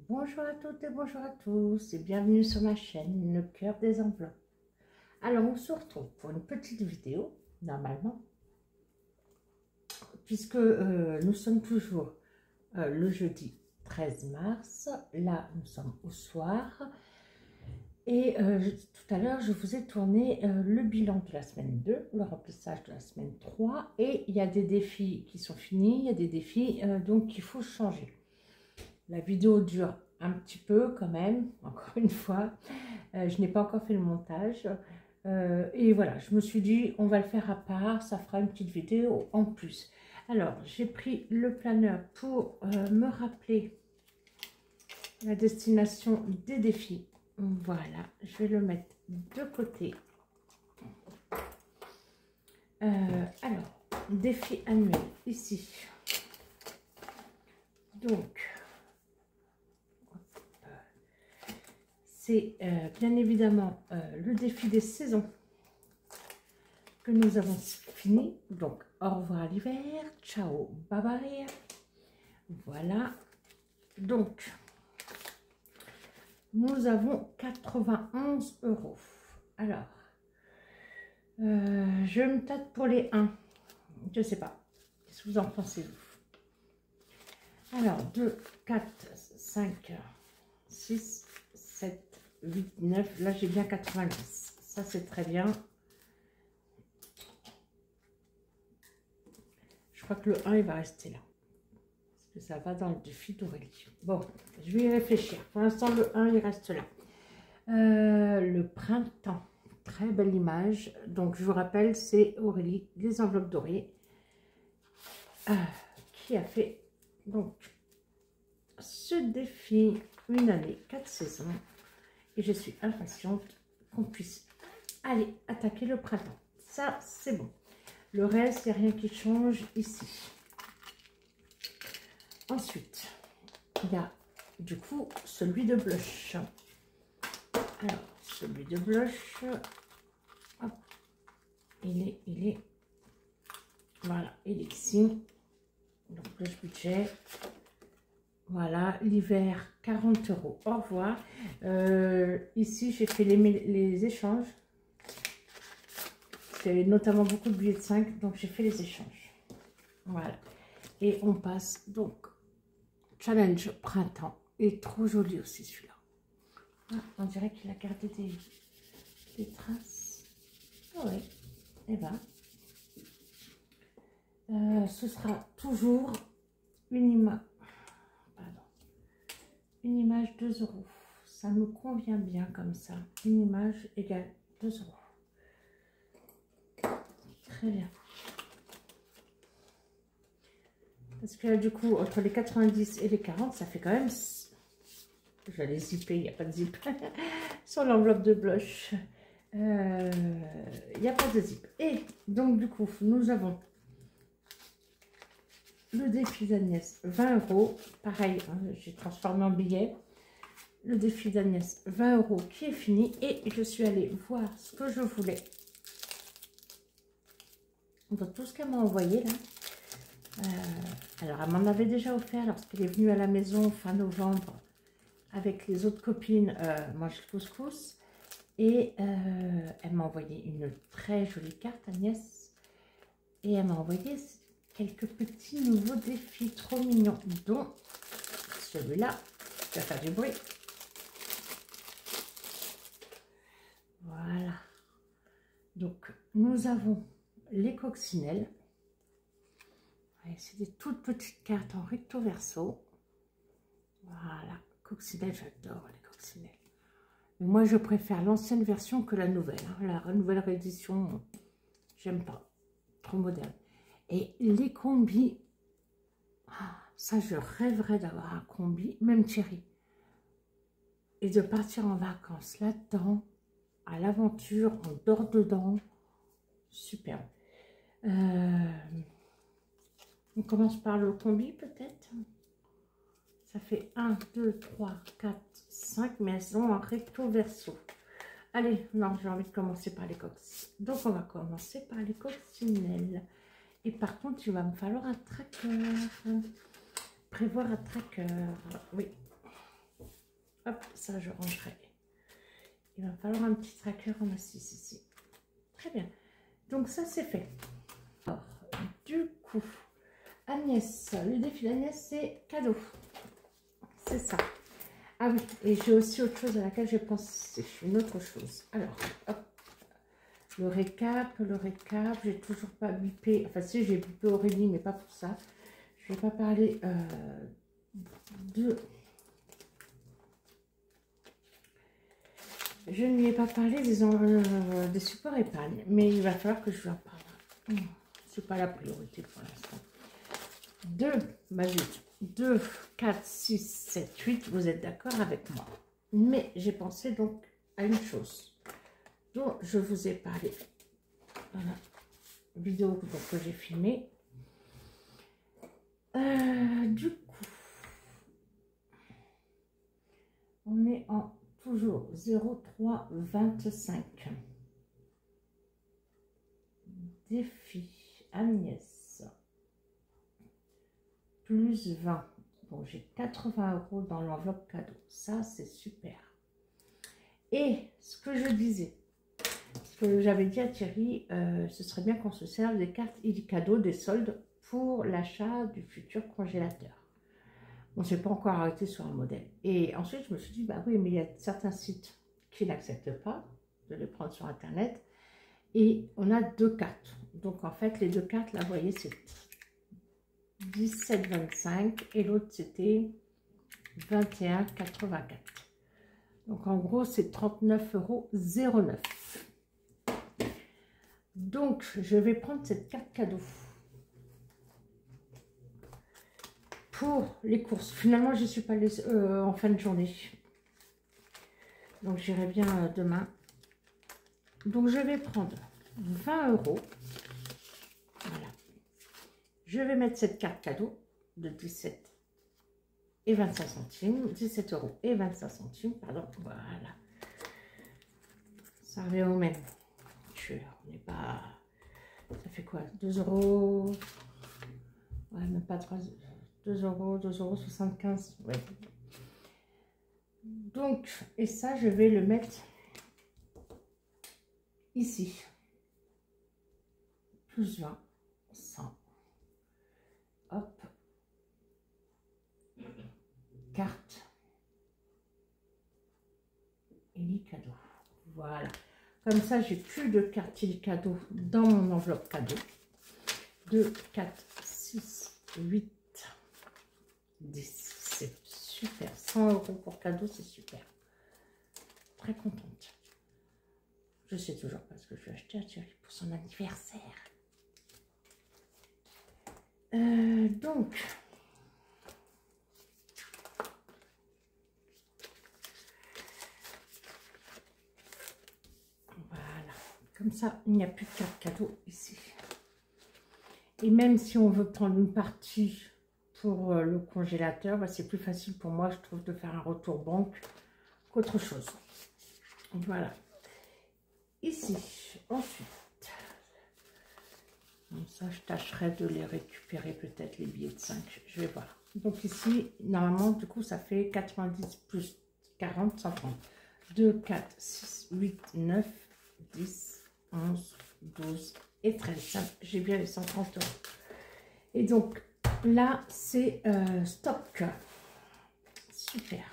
Bonjour à toutes et bonjour à tous et bienvenue sur ma chaîne Le Cœur des Enveloppes. Alors on se retrouve pour une petite vidéo, normalement, puisque nous sommes toujours le jeudi 13 mars, là nous sommes au soir, et tout à l'heure je vous ai tourné le bilan de la semaine 2, le remplissage de la semaine 3, et il y a des défis qui sont finis, il y a des défis donc qu'il faut changer. La vidéo dure un petit peu quand même, encore une fois. Je n'ai pas encore fait le montage. Et voilà, je me suis dit, on va le faire à part, ça fera une petite vidéo en plus. Alors, j'ai pris le planeur pour me rappeler la destination des défis. Voilà, je vais le mettre de côté. Alors, défi annuel, ici. Donc, c'est bien évidemment le défi des saisons que nous avons fini. Donc, au revoir l'hiver, ciao, bye bye. Voilà. Donc, nous avons 91 €. Alors, je me tâte pour les 1. Je ne sais pas. Qu'est-ce que vous en pensez, vous? Alors, 2, 4, 5, 6, 7, 8, 9. Là, j'ai bien 90. Ça, c'est très bien. Je crois que le 1, il va rester là. Parce que ça va dans le défi d'Aurélie. Bon, je vais y réfléchir. Pour l'instant, le 1, il reste là. Le printemps. Très belle image. Donc, je vous rappelle, c'est Aurélie, les enveloppes dorées, qui a fait donc ce défi une année, 4 saisons. Et je suis impatiente qu'on puisse aller attaquer le printemps. Ça, c'est bon. Le reste, il n'y a rien qui change ici. Ensuite, il y a du coup celui de blush. Alors, celui de blush, hop, il est, voilà, il est ici. Donc, blush budget. Voilà, l'hiver, 40 €. Au revoir. Ici, j'ai fait les échanges. J'avais notamment beaucoup de billets de 5, donc j'ai fait les échanges. Voilà. Et on passe donc challenge printemps. Il est trop joli aussi celui-là. Ah, on dirait qu'il a gardé des traces. Ah oui. Et ben, ce sera toujours une image 2 €. Ça me convient bien comme ça. Une image égale 2 €. Très bien. Parce que là, du coup, entre les 90 et les 40, ça fait quand même... Je vais les zipper, il n'y a pas de zip. Sur l'enveloppe de blush, il n'y a pas de zip. Et donc, du coup, nous avons le défi d'Agnès, 20 €. Pareil, hein, j'ai transformé en billet. Le défi d'Agnès, 20 € qui est fini. Et je suis allée voir ce que je voulais. Donc, tout ce qu'elle m'a envoyé, là. Alors, elle m'en avait déjà offert lorsqu'elle est venue à la maison fin novembre avec les autres copines manger le couscous. Et elle m'a envoyé une très jolie carte, Agnès. Et elle m'a envoyé quelques petits nouveaux défis trop mignons, dont celui-là qui va faire du bruit. Voilà. Donc, nous avons les coccinelles. C'est des toutes petites cartes en recto verso. Voilà, coccinelle, j'adore les coccinelles. Mais moi, je préfère l'ancienne version que la nouvelle. Hein. La nouvelle réédition, j'aime pas. Trop moderne. Et les combis, ça, je rêverais d'avoir un combi, même Thierry. Et de partir en vacances là-dedans, à l'aventure, on dort dedans. Superbe. On commence par le combi, peut-être. Ça fait 1, 2, 3, 4, 5, mais elles sont en recto verso. Allez, non, j'ai envie de commencer par les coccinelles. Donc, on va commencer par les coccinelles. Et par contre, il va me falloir un tracker. Prévoir un tracker, oui. Hop, ça je rangerai. Il va falloir un petit tracker en astuce ici. Très bien. Donc ça c'est fait. Alors, du coup, Agnès, le défi d'Agnès c'est cadeau. C'est ça. Ah oui, et j'ai aussi autre chose à laquelle je pense. Une autre chose. Alors, hop. Le récap, j'ai toujours pas bipé. Enfin si, j'ai bipé Aurélie, mais pas pour ça. Je vais pas parler de... Je ne lui ai pas parlé des supports épargne, mais il va falloir que je lui en parle. C'est pas la priorité pour l'instant. 2, 4, 6, 7, 8, vous êtes d'accord avec moi. Mais j'ai pensé donc à une chose dont je vous ai parlé. Voilà, vidéo que j'ai filmée. Du coup, on est en toujours 0325. Défi Agnès. Plus 20. Bon, j'ai 80 € dans l'enveloppe cadeau. Ça, c'est super. Et ce que je disais, ce que j'avais dit à Thierry, ce serait bien qu'on se serve des cartes cadeau, des soldes pour l'achat du futur congélateur. On ne s'est pas encore arrêté sur un modèle. Et ensuite, je me suis dit, bah oui, mais il y a certains sites qui n'acceptent pas de les prendre sur Internet. Et on a 2 cartes. Donc, en fait, les 2 cartes, là, vous voyez, c'est 17,25 et l'autre, c'était 21,84. Donc, en gros, c'est 39,09 €. Donc, je vais prendre cette carte cadeau pour les courses. Finalement, je ne suis pas en fin de journée. Donc, j'irai bien demain. Donc, je vais prendre 20 €. Voilà. Je vais mettre cette carte cadeau de 17 et 25 centimes. 17 € et 25 centimes, pardon. Voilà. Ça revient au même. On n'est pas... Ça fait quoi? 2 €. Ouais, même pas 3 €. 2 €, 2,75 €. Ouais. Donc, et ça, je vais le mettre ici. Plus 20, 100. Hop. Carte. Et cadeau. Voilà. Comme ça, j'ai plus de carte cadeau dans mon enveloppe cadeau. 2, 4, 6, 8, 10. C'est super. 100 € pour cadeau, c'est super. Très contente. Je sais toujours pas ce que je vais acheter à Thierry pour son anniversaire. Donc, voilà. Comme ça, il n'y a plus de carte cadeau ici. Et même si on veut prendre une partie pour le congélateur, bah, c'est plus facile pour moi, je trouve, de faire un retour banque qu'autre chose. Voilà. Ici, ensuite, comme ça, je tâcherai de les récupérer, peut-être les billets de 5. Je vais voir. Donc ici, normalement, du coup, ça fait 90 plus 40, 130. 2, 4, 6, 8, 9, 10, 11, 12 et 13. J'ai bien les 130 €. Et donc, là, c'est stock. Super.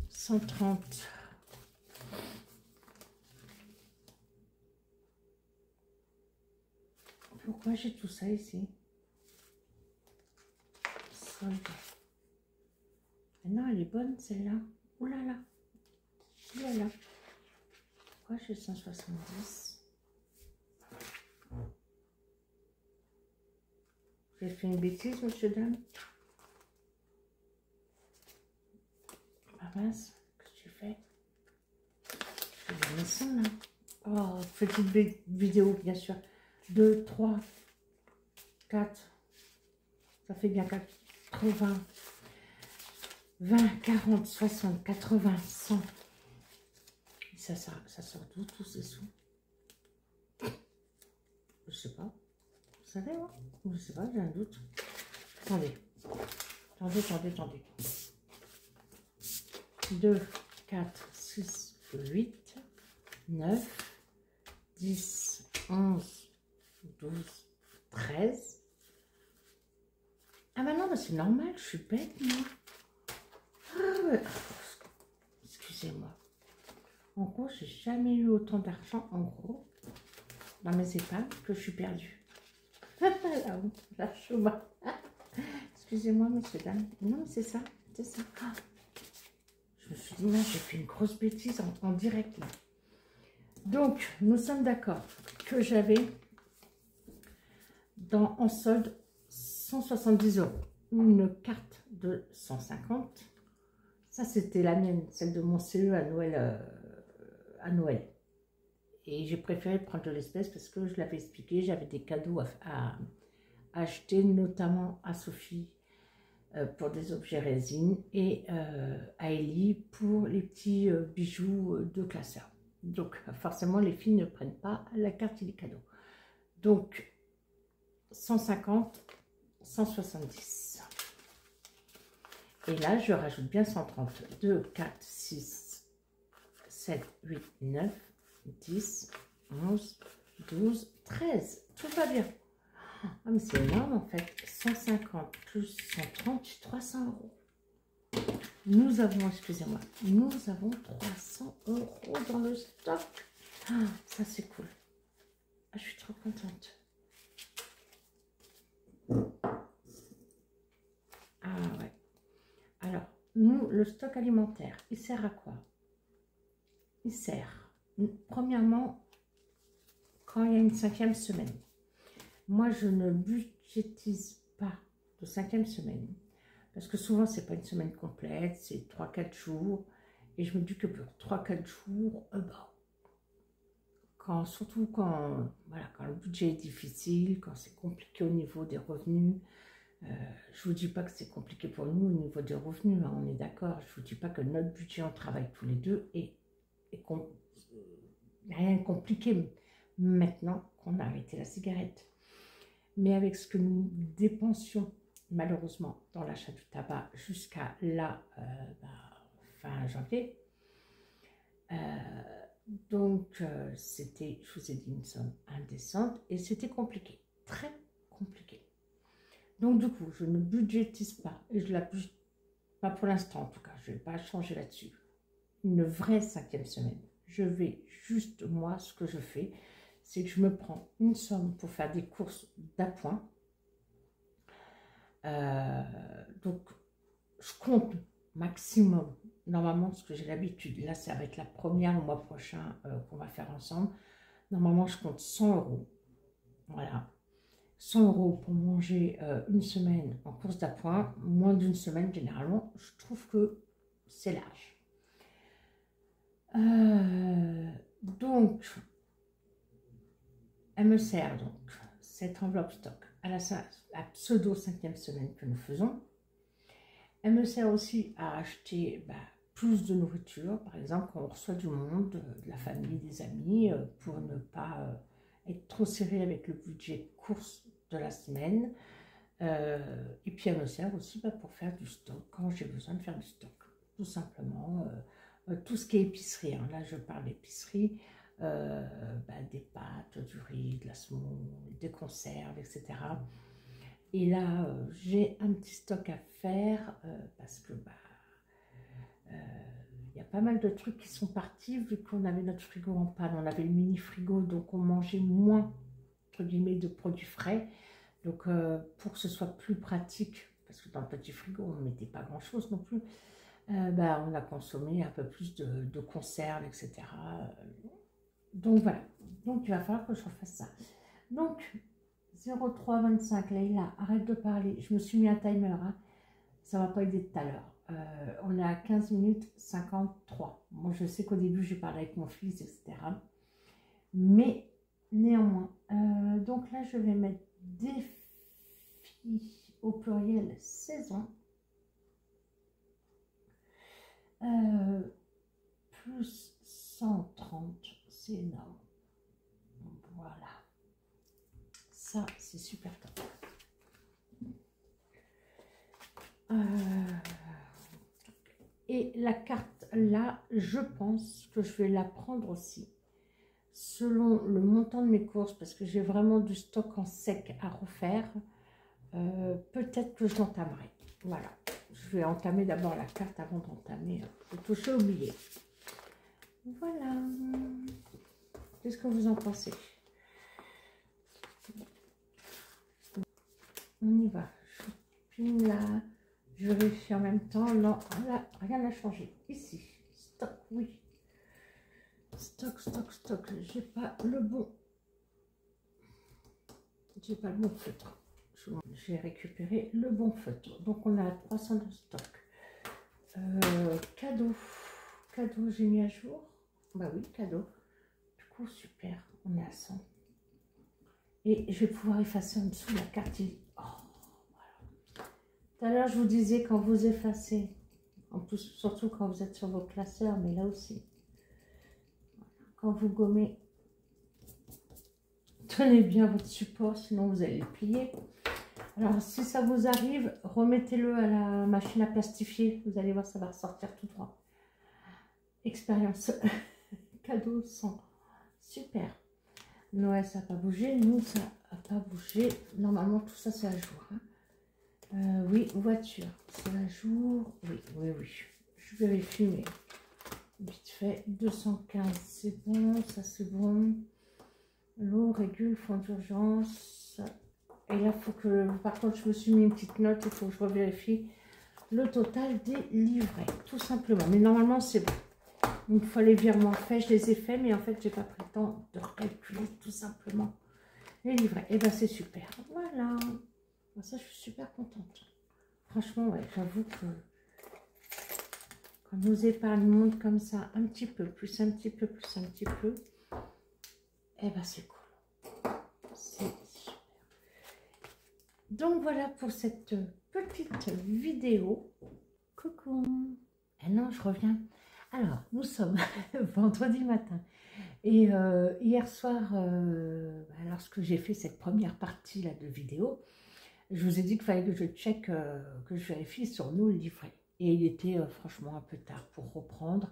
130. Pourquoi j'ai tout ça ici? Solde. Non, elle est bonne celle-là. Ouh là là. Ouh là là. Pourquoi j'ai 170? J'ai fait une bêtise, monsieur, dame. Ah mince, qu'est-ce que tu fais? Je vais la maison là. Oh, petite vidéo, bien sûr. 2, 3, 4. Ça fait bien 80, 20, 40, 60, 80, 100. Et ça sort d'où tous ces sous? Je sais pas. Vous savez, moi? Je sais pas, j'ai un doute. Attendez. Attendez. 2, 4, 6, 8, 9, 10, 11, 12, 13. Ah bah non, bah c'est normal, je suis bête, moi. Ah ouais. Excusez-moi. En gros, j'ai jamais eu autant d'argent, en gros, dans mes épargnes, que je suis perdue. La honte, la chouma. Excusez-moi, monsieur, dame. Non, mais c'est ça, c'est ça. Ah. Je me suis dit, non, j'ai fait une grosse bêtise en direct, là. Donc, nous sommes d'accord que j'avais en solde 170 €. Une carte de 150. Ça, c'était la mienne, celle de mon CE à Noël. Et j'ai préféré prendre de l'espèce parce que je l'avais expliqué, j'avais des cadeaux à acheter, notamment à Sophie pour des objets résine et à Ellie pour les petits bijoux de classeur. Donc, forcément, les filles ne prennent pas la carte et les cadeaux. Donc, 150, 170. Et là, je rajoute bien 130. 2, 4, 6, 7, 8, 9, 10, 11, 12, 13. Tout va bien. Ah, mais c'est énorme en fait. 150 plus 130, 300 €. Nous avons, excusez-moi, nous avons 300 € dans le stock. Ah, ça c'est cool. Ah, je suis trop contente. Ah ouais. Alors, nous, le stock alimentaire, il sert à quoi? Il sert, premièrement, quand il y a une 5e semaine. Moi, je ne budgétise pas de 5e semaine. Parce que souvent, c'est pas une semaine complète, c'est 3-4 jours. Et je me dis que pour 3-4 jours, surtout quand le budget est difficile, quand c'est compliqué au niveau des revenus, je ne vous dis pas que c'est compliqué pour nous au niveau des revenus, hein, on est d'accord. Je ne vous dis pas que notre budget, on travaille tous les deux et rien de compliqué maintenant qu'on a arrêté la cigarette. Mais avec ce que nous dépensions malheureusement dans l'achat du tabac jusqu'à là, fin janvier, donc c'était, je vous ai dit, une somme indécente et c'était compliqué, très compliqué. Donc du coup, je ne budgétise pas, et je la budgétise pas pour l'instant en tout cas, je ne vais pas changer là-dessus. Une vraie 5e semaine. Je vais juste, moi, ce que je fais, c'est que je me prends une somme pour faire des courses d'appoint. Donc, je compte maximum, normalement, ce que j'ai l'habitude, là, ça va être la première le mois prochain qu'on va faire ensemble. Normalement, je compte 100 €. Voilà. 100 € pour manger une semaine en course d'appoint, moins d'une semaine généralement, je trouve que c'est large. Donc, elle me sert donc, cette enveloppe stock, à la pseudo 5e semaine que nous faisons. Elle me sert aussi à acheter plus de nourriture, par exemple quand on reçoit du monde, de la famille, des amis, pour ne pas être trop serré avec le budget course de la semaine. Et puis elle me sert aussi pour faire du stock quand j'ai besoin de faire du stock, tout simplement. Tout ce qui est épicerie, hein. Là je parle d'épicerie, des pâtes, du riz, de la semoule, des conserves, etc. Et là j'ai un petit stock à faire parce que y a pas mal de trucs qui sont partis vu qu'on avait notre frigo en panne. On avait le mini frigo, donc on mangeait moins entre guillemets de produits frais. Donc pour que ce soit plus pratique, parce que dans le petit frigo on ne mettait pas grand chose non plus, on a consommé un peu plus de conserves, etc. Donc voilà, donc il va falloir que je refasse ça. Donc 03:25, Leïla, arrête de parler, je me suis mis un timer, hein. Ça ne va pas aider tout à l'heure. On est à 15 minutes 53. Moi je sais qu'au début j'ai parlé avec mon fils, etc. Mais néanmoins, donc là je vais mettre des au pluriel saison, plus 130, c'est énorme. Voilà, ça c'est super top. Et la carte là, je pense que je vais la prendre aussi. Selon le montant de mes courses, parce que j'ai vraiment du stock en sec à refaire, peut-être que je l'entamerai. Voilà, je vais entamer d'abord la carte avant d'entamer le toucher oublié. Voilà. Qu'est-ce que vous en pensez? On y va. Shopping là. Je vérifie en même temps. Non, là, rien n'a changé. Ici, stock, oui. Stock, stock, stock. J'ai pas le bon. J'ai pas le bon feutre. J'ai récupéré le bon feutre. Donc on a 300 de stock. Cadeau. Cadeau, j'ai mis à jour. Bah oui, cadeau. Du coup, super. On est à 100. Et je vais pouvoir effacer en dessous la carte. Oh, voilà. Tout à l'heure, je vous disais quand vous effacez, en plus, surtout quand vous êtes sur vos classeurs, mais là aussi, quand vous gommez, tenez bien votre support, sinon vous allez le plier. Alors, si ça vous arrive, remettez-le à la machine à plastifier. Vous allez voir, ça va ressortir tout droit. Expérience. Cadeau 100. Super. Noël, ça n'a pas bougé. Nous, ça n'a pas bougé. Normalement, tout ça, c'est à jour. Hein. Oui, voiture. C'est à jour. Oui, oui, oui. Je vérifie, mais vite fait. 215, c'est bon. Ça, c'est bon. L'eau, régule, fonds d'urgence. Et là, il faut que... Par contre, je me suis mis une petite note. Il faut que je revérifie le total des livrets. Tout simplement. Mais normalement, c'est bon. Une fois les virements faits, je les ai faits, mais en fait, j'ai pas pris le temps de recalculer tout simplement les livrets. Et ben c'est super. Voilà. Ça, je suis super contente. Franchement, ouais, j'avoue que quand nos épargnes montent comme ça, un petit peu, plus un petit peu, plus un petit peu, et ben c'est cool. C'est super. Donc voilà pour cette petite vidéo. Coucou. Ah non, je reviens. Alors, nous sommes vendredi matin et hier soir, lorsque j'ai fait cette première partie là, de vidéo, je vous ai dit qu'il fallait que je check, que je vérifie sur nos livrets. Et il était franchement un peu tard pour reprendre.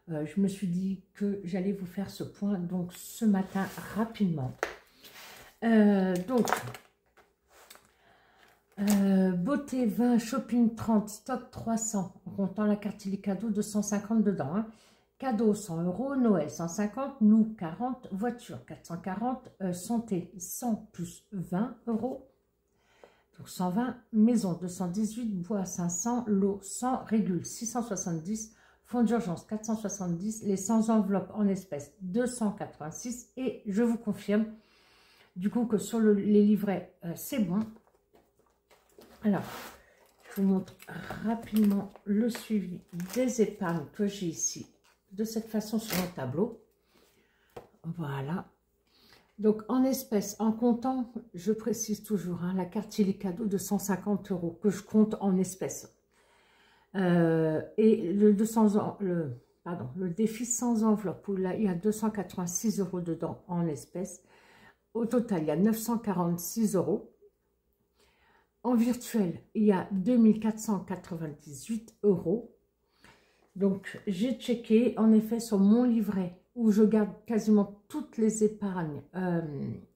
Je me suis dit que j'allais vous faire ce point donc ce matin rapidement. Beauté 20, shopping 30, stock 300, en comptant la carte cadeau 250 dedans. Hein. Cadeau 100 €, Noël 150, nous 40, voiture 440, santé 100 plus 20 €, donc 120, maison 218, bois 500, l'eau 100, régule 670, fonds d'urgence 470, les 100 enveloppes en espèces 286 et je vous confirme du coup que sur les livrets c'est bon. Alors, je vous montre rapidement le suivi des épargnes que j'ai ici, de cette façon sur mon tableau. Voilà. Donc, en espèces, en comptant, je précise toujours, hein, la carte cadeau de 150 € que je compte en espèces. Et le défi sans enveloppe, où là, il y a 286 € dedans en espèces. Au total, il y a 946 €. En virtuel, il y a 2498 €. Donc, j'ai checké, en effet, sur mon livret, où je garde quasiment toutes les épargnes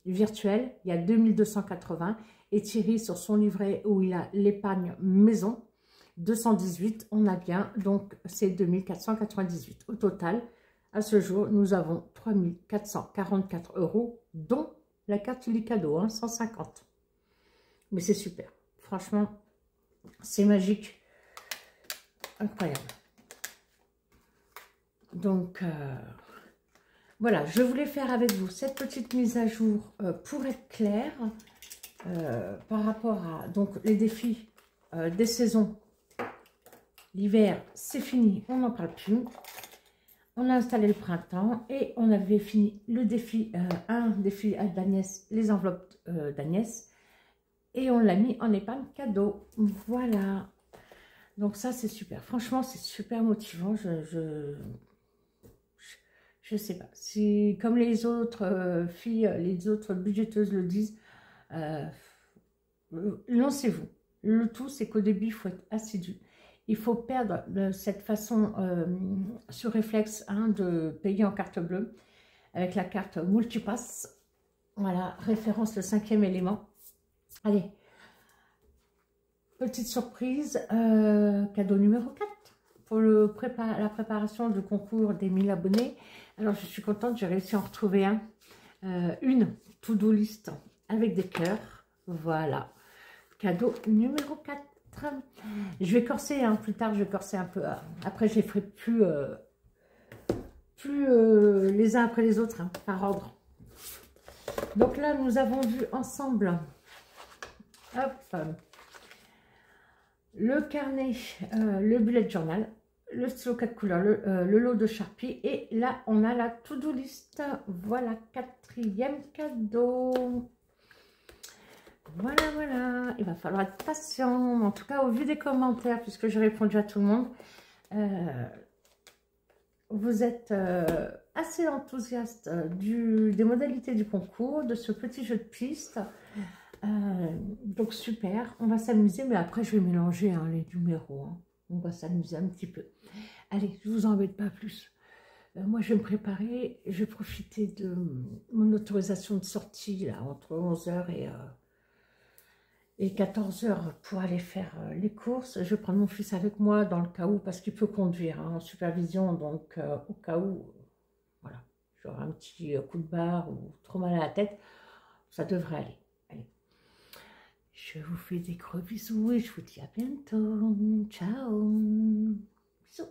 virtuelles, il y a 2280. Et Thierry, sur son livret, où il a l'épargne maison, 218, on a bien, donc c'est 2498. Au total, à ce jour, nous avons 3444 €, dont la carte cadeau, hein, 150. Mais c'est super. Franchement, c'est magique. Incroyable. Donc, voilà, je voulais faire avec vous cette petite mise à jour pour être clair par rapport à donc, les défis des saisons. L'hiver, c'est fini, on n'en parle plus. On a installé le printemps et on avait fini le défi, un défi d'Agnès, les enveloppes d'Agnès. Et on l'a mis en épargne cadeau. Voilà. Donc ça, c'est super. Franchement, c'est super motivant. Je sais pas. Si, comme les autres filles, les autres budgéteuses le disent, lancez-vous. Le tout, c'est qu'au début, il faut être assidu. il faut perdre cette façon sur réflexe hein, de payer en carte bleue avec la carte Multipass. Voilà, référence le 5e élément. Allez, petite surprise, cadeau numéro 4 pour la préparation du concours des 1000 abonnés. Alors, je suis contente, j'ai réussi à en retrouver une to-do list avec des cœurs. Voilà, cadeau numéro 4. Je vais corser, hein, plus tard je vais corser un peu. Après, je les ferai plus, les uns après les autres, hein, par ordre. Donc là, nous avons vu ensemble hop, le carnet, le bullet journal, le stylo 4 couleurs, le lot de Sharpie. Et là, on a la to-do list. Voilà, 4e cadeau. Voilà, voilà. Il va falloir être patient. En tout cas, au vu des commentaires, puisque j'ai répondu à tout le monde, vous êtes assez enthousiaste des modalités du concours, de ce petit jeu de piste. Donc super, on va s'amuser, mais après je vais mélanger hein, les numéros. Hein. On va s'amuser un petit peu. Allez, je vous embête pas plus. Moi je vais me préparer, je vais profiter de mon autorisation de sortie là, entre 11 h et 14 h pour aller faire les courses. Je vais prendre mon fils avec moi dans le cas où, parce qu'il peut conduire hein, en supervision, donc au cas où, voilà, j'aurai un petit coup de barre ou trop mal à la tête, ça devrait aller. Allez. Je vous fais des gros bisous et je vous dis à bientôt. Ciao. Bisous.